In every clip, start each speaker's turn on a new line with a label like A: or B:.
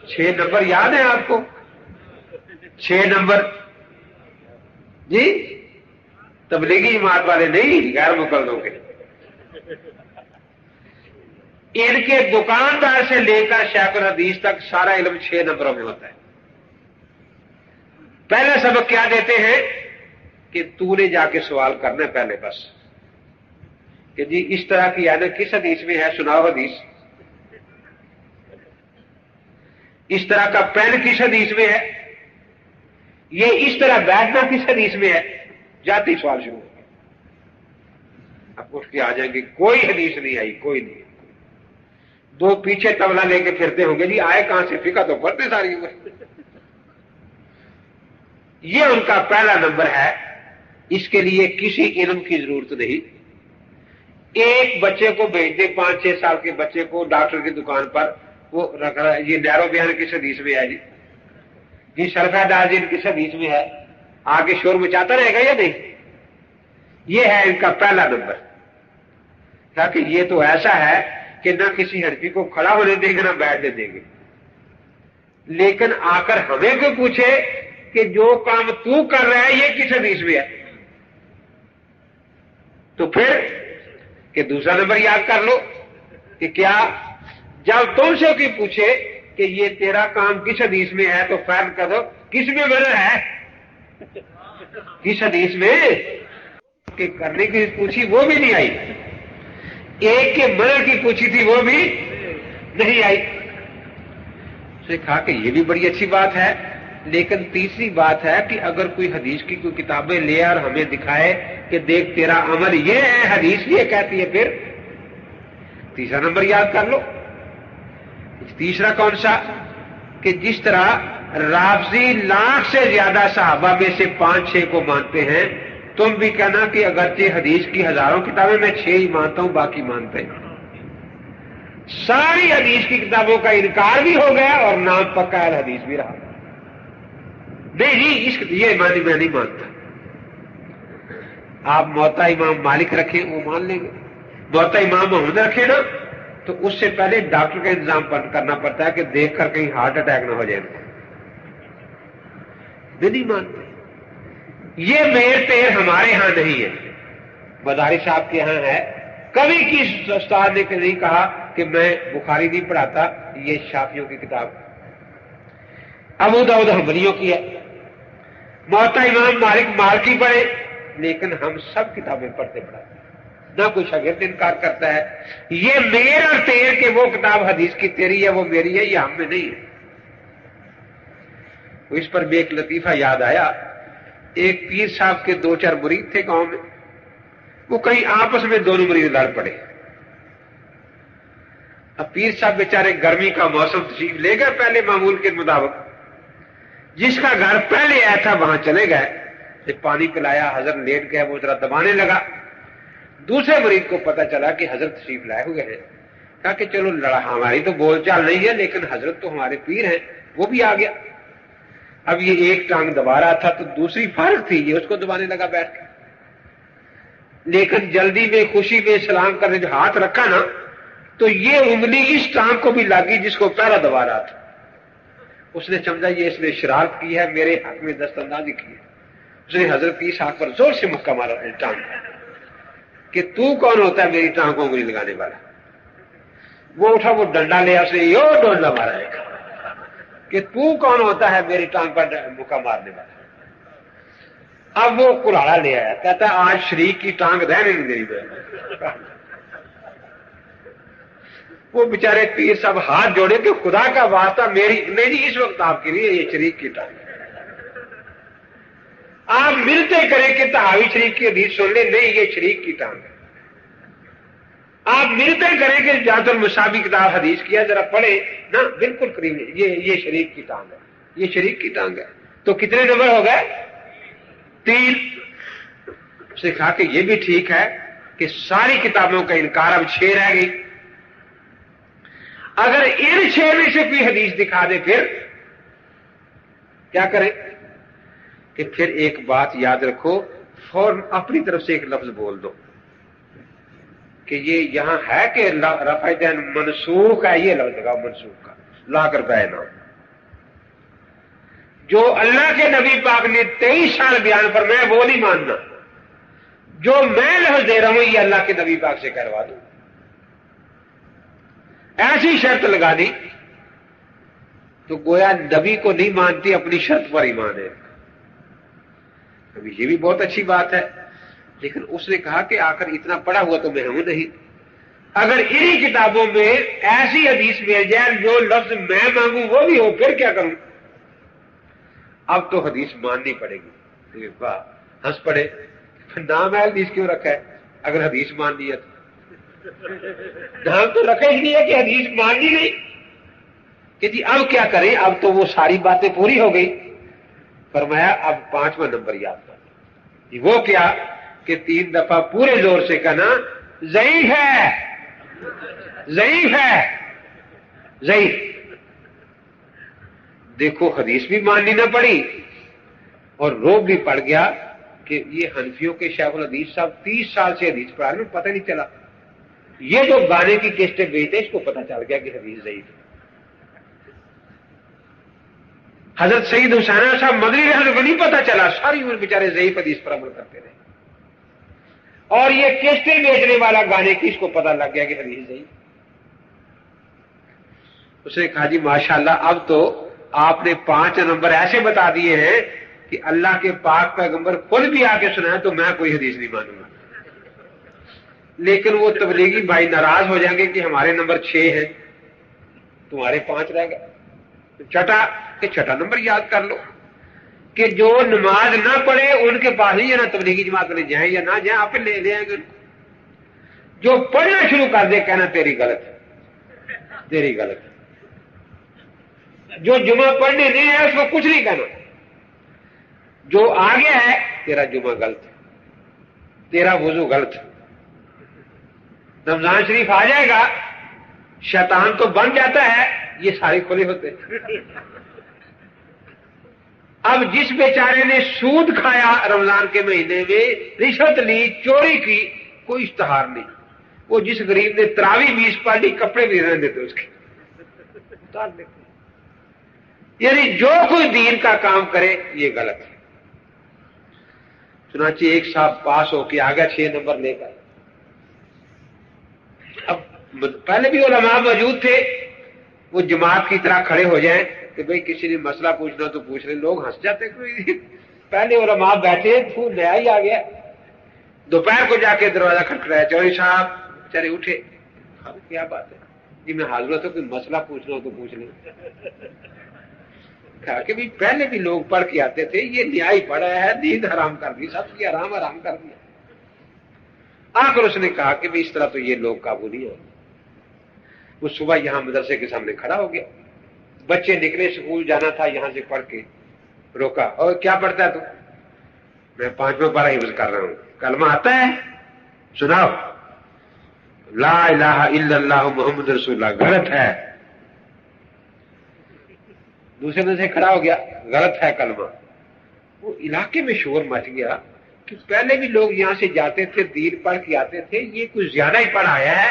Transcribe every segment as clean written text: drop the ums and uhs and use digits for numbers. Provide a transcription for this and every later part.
A: 6 number یاد ہے آپ کو؟ 6 نمبر جی، تبلیغی جماعت والے نہیں، غیر مقلدوں کے. ان کے دکاندار سے لے کر شیخ الحدیث تک سارا علم 6 نمبروں میں ہوتا ہے. پہلا سبق کیا دیتے ہیں کہ تو نے جا کے سوال کرنا ہے پہلے، بس کہ جی اس طرح کی ہے نا، کس حدیث میں ہے، سناؤ حدیث. اس طرح کا پین کس حدیث میں ہے، یہ اس طرح بیٹھنا کس حدیث میں ہے. جاتے ہی سوال شروع ہو گیا. اب اٹھ کے آ جائیں گے کوئی حدیث نہیں آئی، کوئی نہیں. 2 پیچھے طبلہ لے کے پھرتے ہوں گے، جی آئے کہاں سے، فقہ تو پڑھتے ساری عمر. یہ ان کا پہلا نمبر ہے. اس کے لیے کسی علم کی ضرورت نہیں. ایک بچے کو بھیج دے، 5-6 سال کے بچے کو ڈاکٹر کی دکان پر، وہ رکھ رہا ہے یہ نیرو بیان کس حدیث میں ہے، جی شرفہ دازین کس حدیث میں ہے، آگے شور مچاتا رہے گا یا نہیں. یہ ہے ان کا پہلا نمبر. تاکہ یہ تو ایسا ہے کہ نہ کسی ہڈی کو کھڑا ہونے دیں گے نہ بیٹھنے دیں گے. لیکن آ کر ہمیں کوئی پوچھے کہ جو کام تو کر رہا ہے یہ کس حدیث میں ہے، تو پھر کہ دوسرا نمبر یاد کر لو کہ کیا جب تم سے کوئی پوچھے کہ یہ تیرا کام کس حدیث میں ہے تو فیض کر دو کس میں منع ہے، کس حدیث میں. کہ کرنے کی پوچھی وہ بھی نہیں آئی، ایک کے منع کی پوچھی تھی وہ بھی نہیں آئی. اس نے کہا کہ یہ بھی بڑی اچھی بات ہے. لیکن تیسری بات ہے کہ اگر کوئی حدیث کی کوئی کتابیں لے اور ہمیں دکھائے کہ دیکھ تیرا عمل یہ ہے، حدیث یہ کہتی ہے، پھر تیسرا نمبر یاد کر لو. تیسرا کون سا؟ کہ جس طرح رافضی 1,00,000 سے زیادہ صحابہ میں سے 5-6 کو مانتے ہیں، تم بھی کہنا کہ اگرچہ حدیث کی ہزاروں کتابیں میں 6 ہی مانتا ہوں، باقی مانتے ہیں. ساری حدیث کی کتابوں کا انکار بھی ہو گیا اور نام پکا الحدیث بھی رہا. نہیں جی اس یہ مانی میں نہیں مانتا. آپ موطا امام مالک رکھیں وہ مان لیں گے، موطا امام محمد رکھیں نا تو اس سے پہلے ڈاکٹر کا انتظام کرنا پڑتا ہے کہ دیکھ کر کہیں ہارٹ اٹیک نہ ہو جائے. نہیں مانتے. یہ میر تیر ہمارے ہاں نہیں ہے، مداری صاحب کے ہاں ہے. کبھی کسی استاد نے نہیں کہا کہ میں بخاری نہیں پڑھاتا، یہ شافعیوں کی کتاب، ابو داؤد حنبلیوں کی ہے. موطا امام مالک مالکی پڑھے، لیکن ہم سب کتابیں پڑھتے پڑھاتے ہیں، نہ کوئی شاگرد انکار کرتا ہے. یہ میر اور تیر کہ وہ کتاب حدیث کی تیری ہے وہ میری ہے، یہ ہم میں نہیں ہے. اس پر بھی ایک لطیفہ یاد آیا. ایک پیر صاحب کے 2-4 مرید تھے گاؤں میں، وہ کہیں آپس میں دونوں مرید لڑ پڑے. اب پیر صاحب بیچارے گرمی کا موسم تشریف لے گئے پہلے معمول کے مطابق. جس کا گھر پہلے آیا تھا وہاں چلے گئے، پانی پلایا، حضرت لیٹ گئے، وہ ذرا دبانے لگا. دوسرے مرید کو پتا چلا کہ حضرت تشریف لائے ہوئے ہیں. کہا کہ چلو لڑا، ہماری تو بول چال نہیں ہے لیکن حضرت تو ہمارے پیر ہیں. وہ بھی آ گیا. اب یہ ایک ٹانگ دبا رہا تھا تو دوسری فارغ تھی، یہ اس کو دبانے لگا بیٹھ کے. لیکن جلدی میں خوشی میں سلام کرنے جو ہاتھ رکھا نا تو یہ انگلی اس ٹانگ کو بھی لگی جس کو پہلا دبا رہا تھا. اس نے سمجھا یہ اس نے شرارت کی ہے، میرے حق میں دست اندازی کی ہے. اس نے حضرت کی اس ہاتھ پر زور سے مکہ مارا ٹانگ کہ تو کون ہوتا ہے میری ٹانگ کو انگلی لگانے والا. وہ اٹھا، وہ ڈنڈا لیا، اس نے یہ ڈنڈا مارا ہے کہ تو کون ہوتا ہے میری ٹانگ پر مکہ مارنے والا. اب وہ کلاڑا لے آیا، کہتا ہے آج شریک کی ٹانگ رہنے نہیں دے. وہ بیچارے پیر صاحب ہاتھ جوڑے کہ خدا کا واسطہ میری نہیں جی، اس وقت آپ کی نہیں ہے، یہ شریک کی ٹانگ. آپ ملتے کریں کہ تحاوی شریف کی حدیث سن لیں، نہیں یہ شریک کی ٹانگ ہے. آپ ملتے کریں کہ جات المشابی کتاب حدیث کیا ذرا پڑھے نا، بالکل قریب ہے، یہ شریک کی ٹانگ ہے، یہ شریک کی ٹانگ ہے. تو کتنے نمبر ہو گئے؟ 3. اس نے کہا کہ یہ بھی ٹھیک ہے کہ ساری کتابوں کا انکار، اب 6 رہ گئی. اگر ان 6 میں سے کوئی حدیث دکھا دے پھر کیا کریں؟ کہ پھر ایک بات یاد رکھو، فوراً اپنی طرف سے ایک لفظ بول دو کہ یہ یہاں ہے کہ رفع دین منسوخ ہے، یہ لفظ لگاؤ منسوخ کا لا کر بیان. جو اللہ کے نبی پاک نے 23 سال بیان فرمایا وہ نہیں ماننا، جو میں لفظ دے رہا ہوں یہ اللہ کے نبی پاک سے کروا دوں، ایسی شرط لگا دی تو گویا نبی کو نہیں مانتی، اپنی شرط پر ایمان ہے۔ ابھی یہ بھی بہت اچھی بات ہے، لیکن اس نے کہا کہ آخر اتنا پڑھا ہوا تو میں ہوں نہیں، اگر انہی کتابوں میں ایسی حدیث مل جائے جو لفظ میں مانگوں وہ بھی ہو پھر کیا کروں؟ اب تو حدیث ماننی پڑے گی۔ واہ، ہنس پڑے، نام ہے حدیث کیوں رکھا ہے اگر حدیث ماننی ہے تو؟ نام تو رکھا ہی نہیں ہے کہ حدیث ماننی نہیں کہ جی اب کیا کریں، اب تو وہ ساری باتیں پوری ہو گئی۔ فرمایا اب 5واں نمبر یاد کر جی، وہ کیا کہ 3 دفعہ پورے زور سے کہنا ضعیف ہے، ضعیف ہے، ضعیف۔ دیکھو حدیث بھی ماننی نہ پڑی اور روب بھی پڑ گیا کہ یہ حنفیوں کے شیخ الحدیث صاحب 30 سال سے حدیث پڑھا رہے ہیں، پتہ نہیں چلا۔ یہ جو گانے کی کیسٹیں بیچتے اس کو پتہ چل گیا کہ حدیث ضعیف ہے۔ حضرت سید حسینہ صاحب مدنی رحمۃ کو نہیں پتہ چلا، ساری عمر بیچارے ضعیف حدیث پر عمل کرتے رہے، اور یہ کیسٹیں بیچنے والا گانے کی اس کو پتہ لگ گیا کہ حدیث ضعیف۔ اس نے کہا جی ماشاءاللہ اب تو آپ نے 5 نمبر ایسے بتا دیے ہیں کہ اللہ کے پاک پیغمبر خود بھی آ کے سنائے تو میں کوئی حدیث نہیں مانوں گا۔ لیکن وہ تبلیغی بھائی ناراض ہو جائیں گے کہ ہمارے نمبر 6 ہیں، تمہارے 5 رہ گئے، چھٹا نمبر یاد کر لو کہ جو نماز نہ پڑھے ان کے پاس ہی نہ تبلیغی جماعت میں جائیں یا نہ جائیں، آپ لے آئیں گے۔ جو پڑھنا شروع کر دے کہنا تیری غلط ہے، تیری غلط ہے۔ جو جمعہ پڑھنے نہیں ہے اس کو کچھ نہیں کہنا، جو آگے ہے تیرا جمعہ غلط ہے، تیرا وضو غلط ہے۔ رمضان شریف آ جائے گا، شیطان تو بن جاتا ہے، یہ سارے کھلے ہوتے ہیں۔ اب جس بیچارے نے سود کھایا رمضان کے مہینے میں، رشوت لی، چوری کی، کوئی اشتہار نہیں۔ وہ جس غریب نے تراوی 20 پڑھ لی، کپڑے بھی رہنے دیتے اس کے، اتار دیتے۔ یعنی جو کوئی دین کا کام کرے یہ غلط ہے۔ چنانچہ ایک صاحب پاس ہو کے آگے 6 نمبر لے کر، اب پہلے بھی علماء موجود تھے، وہ جماعت کی طرح کھڑے ہو جائیں کہ بھئی کسی نے مسئلہ پوچھنا تو پوچھ لیں، لوگ ہنس جاتے کوئی پہلے علماء بیٹھے تو نیا ہی آ گیا۔ دوپہر کو جا کے دروازہ کھٹکھٹایا، چوہدری صاحب بیچارے اٹھے، کیا بات ہے جی میں حاضر ہوں، تو کوئی مسئلہ پوچھنا ہو تو پوچھ لیں۔ کہا کہ بھی پہلے بھی لوگ پڑھ کے آتے تھے، یہ نیا ہی پڑھا ہے، نیند حرام کر دی، سب کی حرام کر دیا۔ آخر اس نے کہا کہ بھی اس طرح تو یہ لوگ قابو نہیں ہو۔ وہ صبح یہاں مدرسے کے سامنے کھڑا ہو گیا، بچے نکلے، سکول جانا تھا، یہاں سے پڑھ کے روکا، اور کیا پڑھتا ہے تو؟ میں 5واں پارہ حفظ کر رہا ہوں۔ کلمہ آتا ہے؟ سناؤ، لا الہ الا اللہ محمد رسول اللہ۔ غلط ہے۔ دوسرے دن سے کھڑا ہو گیا، غلط ہے کلمہ۔ وہ علاقے میں شور مچ گیا کہ پہلے بھی لوگ یہاں سے جاتے تھے، دین پڑھ کے آتے تھے، یہ کچھ زیادہ ہی پڑھ آیا ہے۔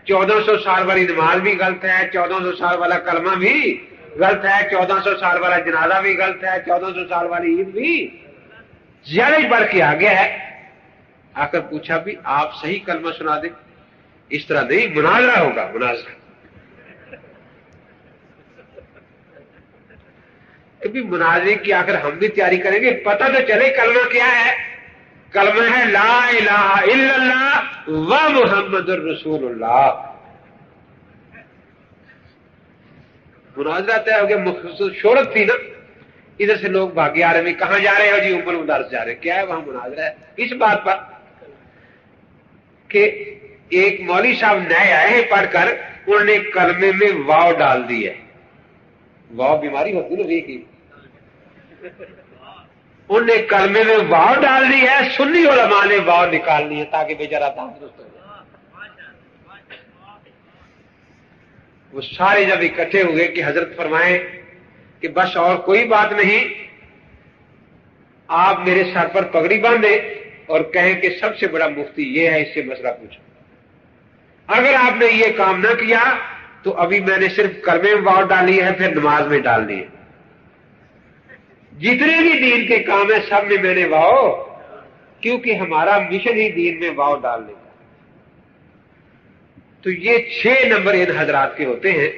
A: 1400 سال والی نماز بھی غلط ہے، 1400 سال والا کلمہ بھی غلط ہے، 1400 سال والا جنازہ بھی غلط ہے، 1400 سال والی عید بھی زیادہ ہی پڑھ کے آ گیا ہے۔ آ کر پوچھا بھی آپ صحیح کلمہ سنا دیں۔ اس طرح نہیں، مناظرہ ہوگا، مناظرہ۔ کبھی مناظرے کی آخر ہم بھی تیاری کریں گے، پتہ تو چلے کلمہ کیا ہے۔ کلمہ ہے لا الہ الا اللہ و محمد الرسول اللہ۔ مناظرہ طے ہو گیا، مخصوص شہرت تھی نا، ادھر سے لوگ بھاگے آ رہے ہیں، کہاں جا رہے ہو جی؟ ام المدارس جا رہے ہیں۔ کیا ہے وہاں مناظرہ ہے اس بات پر کہ ایک مولوی صاحب نئے آئے ہیں پڑھ کر، انہوں نے کلمے میں واو ڈال دی ہے۔ واو بیماری ہوتی نا وی کی، انہوں نے کلمے میں واو ڈال دی ہے، سنی علماء نے واو نکالنی ہے تاکہ بیچارہ تندرست ہو جائے۔ وہ سارے جب اکٹھے ہوئے کہ حضرت فرمائیں کہ بس اور کوئی بات نہیں، آپ میرے سر پر پگڑی باندھیں اور کہیں کہ سب سے بڑا مفتی یہ ہے، اس سے مسئلہ پوچھو۔ اگر آپ نے یہ کام نہ کیا تو ابھی میں نے صرف کلمے میں واو ڈالی ہے، پھر نماز میں ڈالنی ہے۔ جتنے بھی دین کے کام ہیں سب میں میں نے واؤ، کیونکہ ہمارا مشن ہی دین میں واؤ ڈالنے کا۔ تو یہ 6 نمبر ان حضرات کے ہوتے ہیں